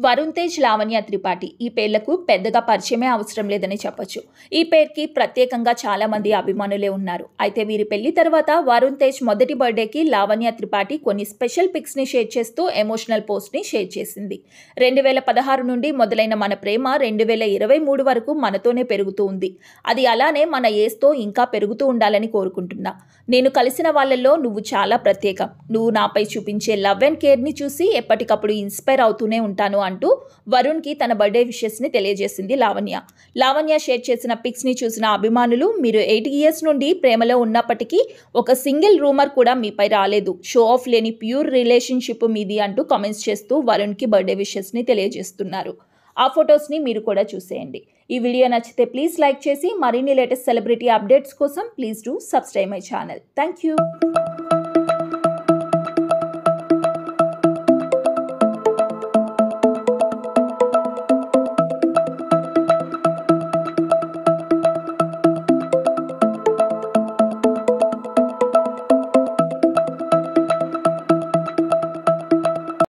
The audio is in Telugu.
వరుణ్ తేజ్, లావణ్య త్రిపాఠి ఈ పేర్లకు పెద్దగా పరిచయమే అవసరం లేదని చెప్పొచ్చు. ఈ పేరుకి ప్రత్యేకంగా చాలా మంది అభిమానులే ఉన్నారు. అయితే వీరి పెళ్లి తర్వాత వరుణ్ తేజ్ మొదటి బర్త్డేకి లావణ్య త్రిపాఠి కొన్ని స్పెషల్ పిక్స్ ని షేర్ చేస్తూ ఎమోషనల్ పోస్ట్ ని షేర్ చేసింది. 2016 నుండి మొదలైన మన ప్రేమ 2023 వరకు మనతోనే పెరుగుతూ ఉంది. అది అలానే మన ఏజ్తో ఇంకా పెరుగుతూ ఉండాలని కోరుకుంటున్నా. నేను కలిసిన వాళ్ళల్లో నువ్వు చాలా ప్రత్యేకం. నువ్వు నాపై చూపించే లవ్ అండ్ కేర్ ని చూసి ఎప్పటికప్పుడు ఇన్స్పైర్ అవుతూనే ఉంటాను అంటూ వరుణ్కి తన బర్త్డే విషెస్ని తెలియజేసింది లావణ్య. లావణ్య షేర్ చేసిన పిక్స్ని చూసిన అభిమానులు, మీరు 8 years నుండి ప్రేమలో ఉన్నప్పటికీ ఒక సింగిల్ రూమర్ కూడా మీపై రాలేదు, షో ఆఫ్ లేని ప్యూర్ రిలేషన్షిప్ మీది అంటూ కామెంట్స్ చేస్తూ వరుణ్కి బర్త్డే విషెస్ని తెలియజేస్తున్నారు. ఆ ఫొటోస్ని మీరు కూడా చూసేయండి. ఈ వీడియో నచ్చితే ప్లీజ్ లైక్ చేసి మరిన్ని లేటెస్ట్ సెలబ్రిటీ అప్డేట్స్ కోసం please do subscribe my channel. Thank you.